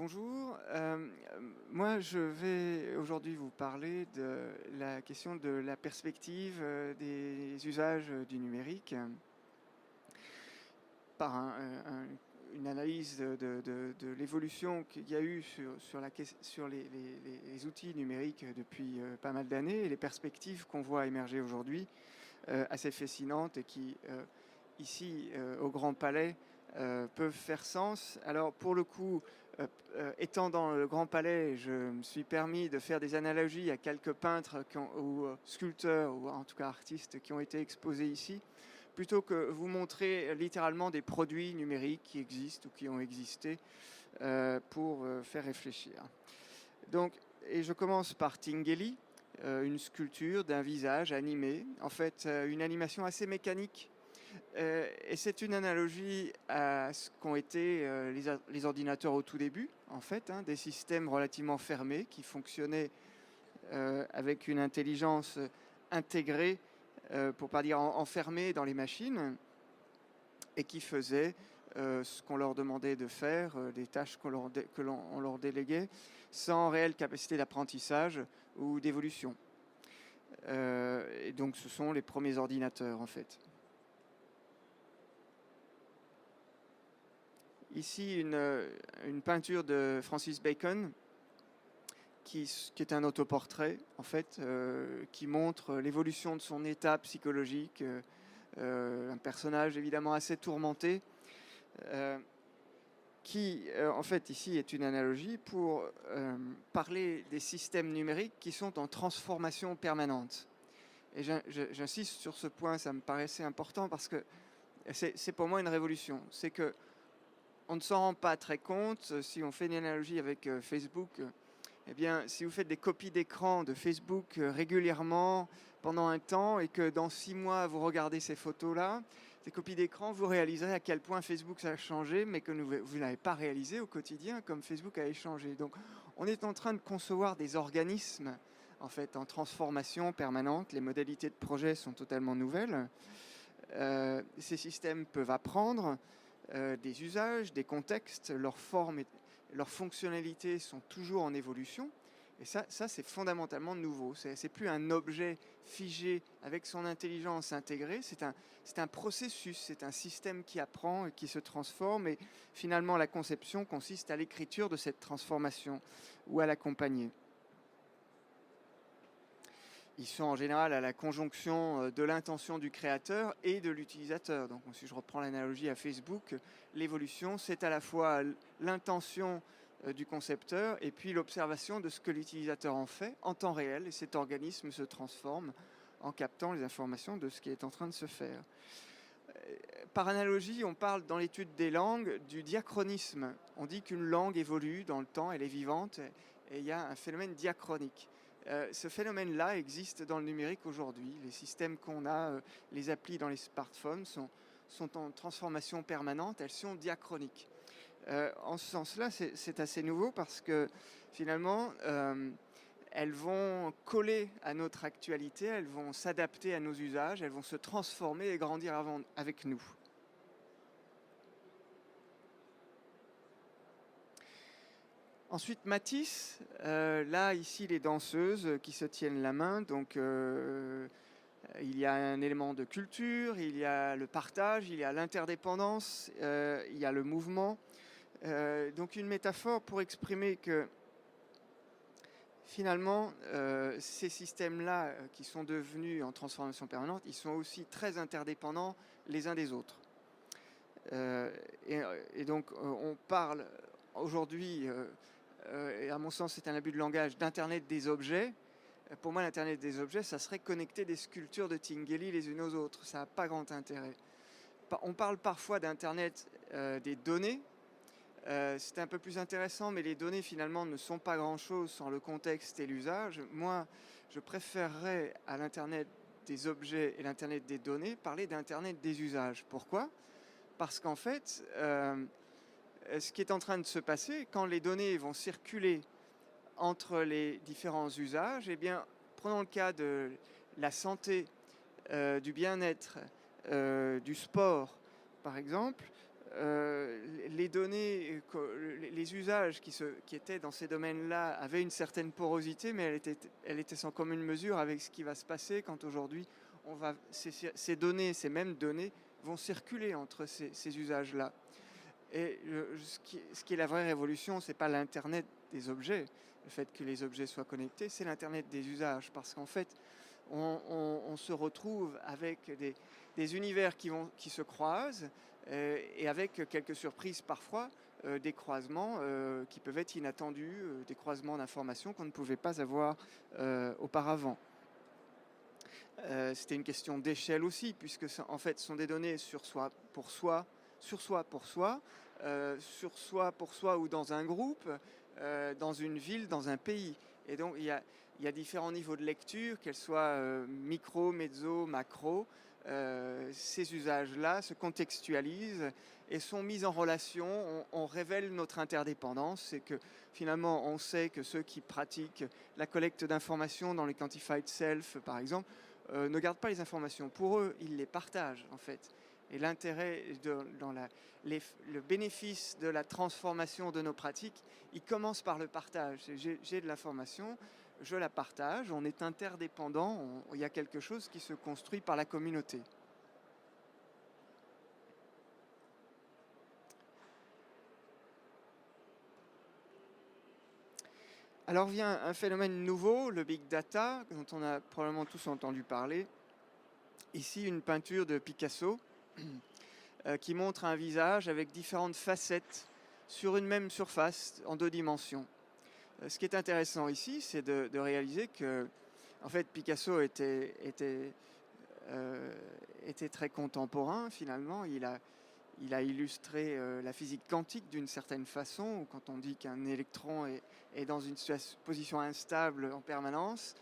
Bonjour, moi je vais aujourd'hui vous parler de la question de la perspective des usages du numérique par une analyse de l'évolution qu'il y a eu sur les outils numériques depuis pas mal d'années et les perspectives qu'on voit émerger aujourd'hui assez fascinantes et qui ici au Grand Palais peuvent faire sens. Alors pour le coup, étant dans le Grand Palais, je me suis permis de faire des analogies à quelques peintres ou sculpteurs, ou en tout cas artistes, qui ont été exposés ici, plutôt que vous montrer littéralement des produits numériques qui existent ou qui ont existé pour faire réfléchir. Donc, et je commence par Tinguely, une sculpture d'un visage animé, en fait une animation assez mécanique. Et c'est une analogie à ce qu'ont été les ordinateurs au tout début, en fait, hein, des systèmes relativement fermés qui fonctionnaient avec une intelligence intégrée, pour ne pas dire enfermée dans les machines, et qui faisaient ce qu'on leur demandait de faire, des tâches que l'on leur déléguait, sans réelle capacité d'apprentissage ou d'évolution. Et donc ce sont les premiers ordinateurs, en fait. Ici, une peinture de Francis Bacon, qui est un autoportrait, en fait, qui montre l'évolution de son état psychologique, un personnage évidemment assez tourmenté, qui, en fait, ici est une analogie pour parler des systèmes numériques qui sont en transformation permanente. Et j'insiste sur ce point, ça me paraissait important parce que c'est pour moi une révolution. C'est que on ne s'en rend pas très compte. Si on fait une analogie avec Facebook, eh bien, si vous faites des copies d'écran de Facebook régulièrement pendant un temps et que dans 6 mois vous regardez ces photos-là, ces copies d'écran, vous réaliserez à quel point Facebook ça a changé, mais que vous n'avez pas réalisé au quotidien comme Facebook a changé. Donc, on est en train de concevoir des organismes en fait en transformation permanente. Les modalités de projet sont totalement nouvelles. Ces systèmes peuvent apprendre des usages, des contextes, leurs formes et leurs fonctionnalités sont toujours en évolution. Et ça c'est fondamentalement nouveau. C'est plus un objet figé avec son intelligence intégrée, c'est un processus, c'est un système qui apprend et qui se transforme. Et finalement, la conception consiste à l'écriture de cette transformation ou à l'accompagner. Ils sont en général à la conjonction de l'intention du créateur et de l'utilisateur. Donc si je reprends l'analogie à Facebook, l'évolution, c'est à la fois l'intention du concepteur et puis l'observation de ce que l'utilisateur en fait en temps réel. Et cet organisme se transforme en captant les informations de ce qui est en train de se faire. Par analogie, on parle dans l'étude des langues du diachronisme. On dit qu'une langue évolue dans le temps, elle est vivante, et il y a un phénomène diachronique. Ce phénomène-là existe dans le numérique aujourd'hui. Les systèmes qu'on a, les applis dans les smartphones sont en transformation permanente, elles sont diachroniques. En ce sens-là, c'est assez nouveau parce que finalement, elles vont coller à notre actualité, elles vont s'adapter à nos usages, elles vont se transformer et grandir avec nous. Ensuite, Matisse, là, ici, les danseuses qui se tiennent la main. Donc, il y a un élément de culture, il y a le partage, il y a l'interdépendance, il y a le mouvement. Donc, une métaphore pour exprimer que finalement, ces systèmes-là qui sont devenus en transformation permanente, ils sont aussi très interdépendants les uns des autres. Et donc, on parle aujourd'hui, et à mon sens c'est un abus de langage, d'Internet des objets. Pour moi, l'Internet des objets, ça serait connecter des sculptures de Tinguely les unes aux autres. Ça n'a pas grand intérêt. On parle parfois d'Internet des données. C'est un peu plus intéressant, mais les données finalement ne sont pas grand-chose sans le contexte et l'usage. Moi, je préférerais à l'Internet des objets et l'Internet des données parler d'Internet des usages. Pourquoi ? Parce qu'en fait, ce qui est en train de se passer, quand les données vont circuler entre les différents usages, eh bien, prenons le cas de la santé, du bien-être, du sport, par exemple, les données, les usages qui étaient dans ces domaines-là avaient une certaine porosité, mais elle était sans commune mesure avec ce qui va se passer quand aujourd'hui ces données, ces mêmes données, vont circuler entre ces usages-là. Et ce qui est la vraie révolution, c'est pas l'Internet des objets, le fait que les objets soient connectés, c'est l'Internet des usages, parce qu'en fait, on se retrouve avec des univers qui se croisent, et avec quelques surprises parfois, des croisements qui peuvent être inattendus, des croisements d'informations qu'on ne pouvait pas avoir auparavant. C'était une question d'échelle aussi, puisque en fait, ce sont des données sur soi pour soi, sur soi pour soi, sur soi pour soi ou dans un groupe, dans une ville, dans un pays. Et donc, il y a différents niveaux de lecture, qu'elles soient micro, mezzo, macro. Ces usages-là se contextualisent et sont mis en relation. On révèle notre interdépendance. C'est que finalement, on sait que ceux qui pratiquent la collecte d'informations dans les quantified self, par exemple, ne gardent pas les informations. Pour eux, ils les partagent, en fait. Et l'intérêt le bénéfice de la transformation de nos pratiques, il commence par le partage. J'ai de l'information, je la partage, on est interdépendants, il y a quelque chose qui se construit par la communauté. Alors vient un phénomène nouveau, le big data, dont on a probablement tous entendu parler. Ici, une peinture de Picasso qui montre un visage avec différentes facettes sur une même surface en 2 dimensions. Ce qui est intéressant ici, c'est de réaliser que, en fait, Picasso était très contemporain finalement. Il a illustré la physique quantique d'une certaine façon, quand on dit qu'un électron est dans une position instable en permanence.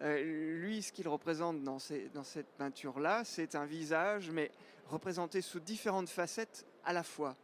Lui, ce qu'il représente dans cette peinture-là, c'est un visage, mais représenté sous différentes facettes à la fois.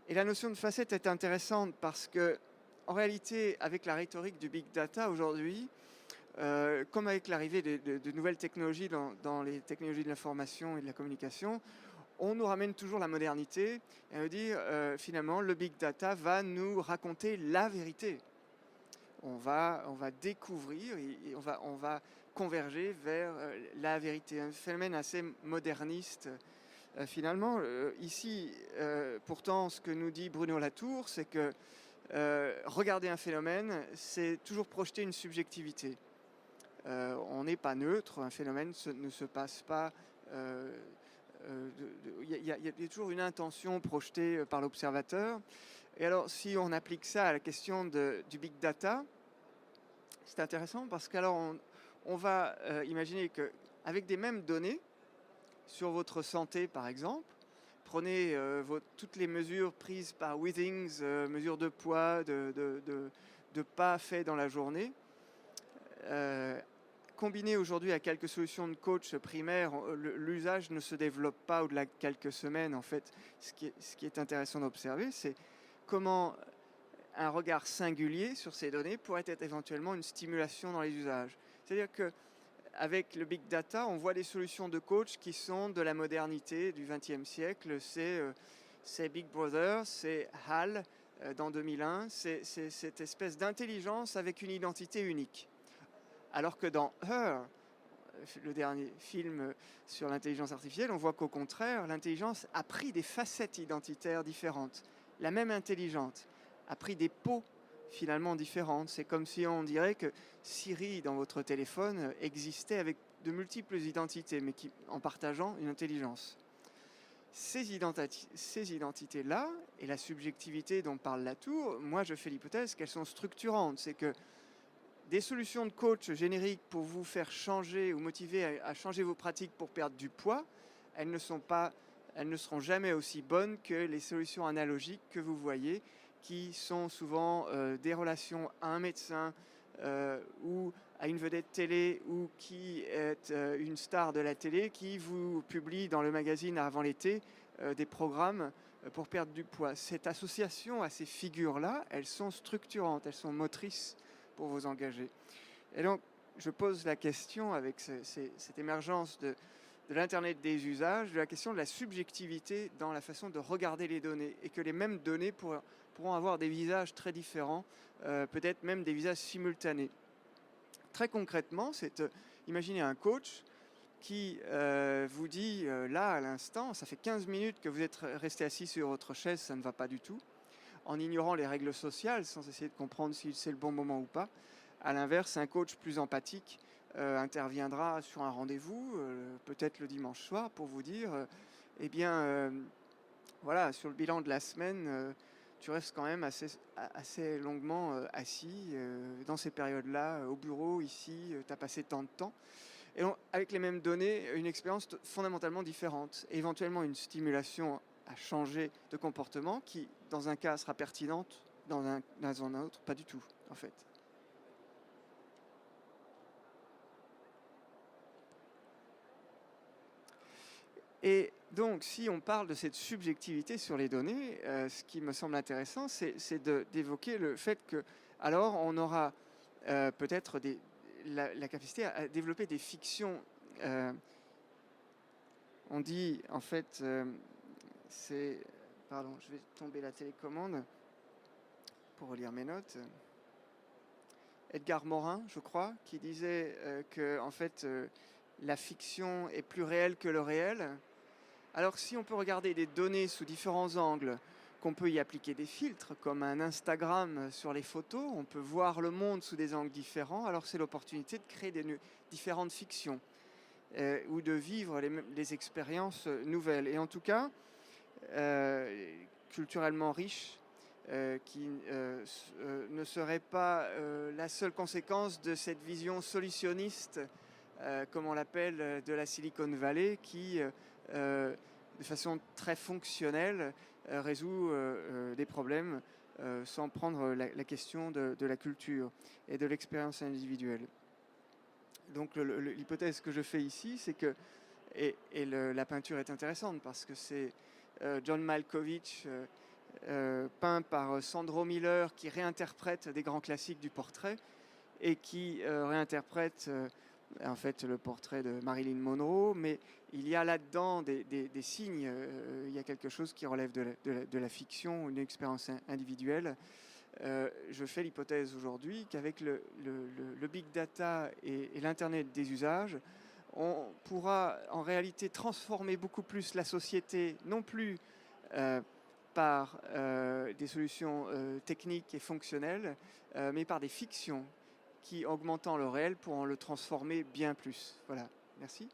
Et la notion de facette est intéressante parce que, en réalité, avec la rhétorique du big data aujourd'hui, comme avec l'arrivée de nouvelles technologies dans les technologies de l'information et de la communication, on nous ramène toujours la modernité et on dit finalement le big data va nous raconter la vérité. On va découvrir et on va converger vers la vérité. Un phénomène assez moderniste. Finalement, ici, pourtant, ce que nous dit Bruno Latour, c'est que regarder un phénomène, c'est toujours projeter une subjectivité. On n'est pas neutre, un phénomène ne se passe pas. Il y a toujours une intention projetée par l'observateur. Et alors, si on applique ça à la question du big data, c'est intéressant parce qu'alors on va imaginer qu'avec des mêmes données sur votre santé, par exemple, prenez toutes les mesures prises par Withings, mesures de poids, de pas faits dans la journée, combiné aujourd'hui à quelques solutions de coach primaires, l'usage ne se développe pas au-delà de quelques semaines. En fait, ce qui est intéressant d'observer, c'est comment un regard singulier sur ces données pourrait être éventuellement une stimulation dans les usages. C'est-à-dire qu'avec le big data, on voit des solutions de coach qui sont de la modernité du XXe siècle. C'est Big Brother, c'est HAL dans 2001, c'est cette espèce d'intelligence avec une identité unique. Alors que dans Her, le dernier film sur l'intelligence artificielle, on voit qu'au contraire, l'intelligence a pris des facettes identitaires différentes. La même intelligence a pris des peaux finalement différentes. C'est comme si on dirait que Siri dans votre téléphone existait avec de multiples identités, mais en partageant une intelligence. Ces identités-là, et la subjectivité dont parle Latour, moi je fais l'hypothèse qu'elles sont structurantes. C'est que des solutions de coach génériques pour vous faire changer ou motiver à changer vos pratiques pour perdre du poids, elles ne seront jamais aussi bonnes que les solutions analogiques que vous voyez, qui sont souvent des relations à un médecin ou à une vedette télé ou qui est une star de la télé qui vous publie dans le magazine avant l'été des programmes pour perdre du poids. Cette association à ces figures-là, elles sont structurantes, elles sont motrices pour vous engager. Et donc, je pose la question avec cette émergence de l'Internet des usages, de la question de la subjectivité dans la façon de regarder les données, et que les mêmes données pourront avoir des visages très différents, peut-être même des visages simultanés. Très concrètement, c'est imaginez un coach qui vous dit là à l'instant, ça fait 15 minutes que vous êtes resté assis sur votre chaise, ça ne va pas du tout, en ignorant les règles sociales, sans essayer de comprendre si c'est le bon moment ou pas. À l'inverse, un coach plus empathique interviendra sur un rendez-vous, peut-être le dimanche soir, pour vous dire eh bien, voilà, sur le bilan de la semaine, tu restes quand même assez longuement assis dans ces périodes-là, au bureau, ici, tu as passé tant de temps. Et donc, avec les mêmes données, une expérience fondamentalement différente. Et éventuellement une stimulation à changer de comportement qui, dans un cas, sera pertinente, dans un autre, pas du tout, en fait. Et donc, si on parle de cette subjectivité sur les données, ce qui me semble intéressant, c'est d'évoquer le fait que, alors, on aura peut-être la capacité à développer des fictions. On dit, en fait, c'est... Pardon, je vais tomber la télécommande pour relire mes notes. Edgar Morin, je crois, qui disait que, en fait, la fiction est plus réelle que le réel. Alors, si on peut regarder des données sous différents angles, qu'on peut y appliquer des filtres, comme un Instagram sur les photos, on peut voir le monde sous des angles différents, alors c'est l'opportunité de créer différentes fictions ou de vivre les expériences nouvelles. Et en tout cas, culturellement riches, qui ne serait pas la seule conséquence de cette vision solutionniste, comme on l'appelle, de la Silicon Valley, qui, de façon très fonctionnelle, résout des problèmes sans prendre la question de la culture et de l'expérience individuelle. Donc l'hypothèse que je fais ici, c'est que, la peinture est intéressante parce que c'est John Malkovich, peint par Sandro Miller, qui réinterprète des grands classiques du portrait et qui réinterprète en fait le portrait de Marilyn Monroe, mais il y a là-dedans des signes, il y a quelque chose qui relève de la fiction, une expérience individuelle. Je fais l'hypothèse aujourd'hui qu'avec le big data et l'Internet des usages, on pourra en réalité transformer beaucoup plus la société, non plus par des solutions techniques et fonctionnelles, mais par des fictions qui, augmentant le réel, pourront le transformer bien plus. Voilà, merci.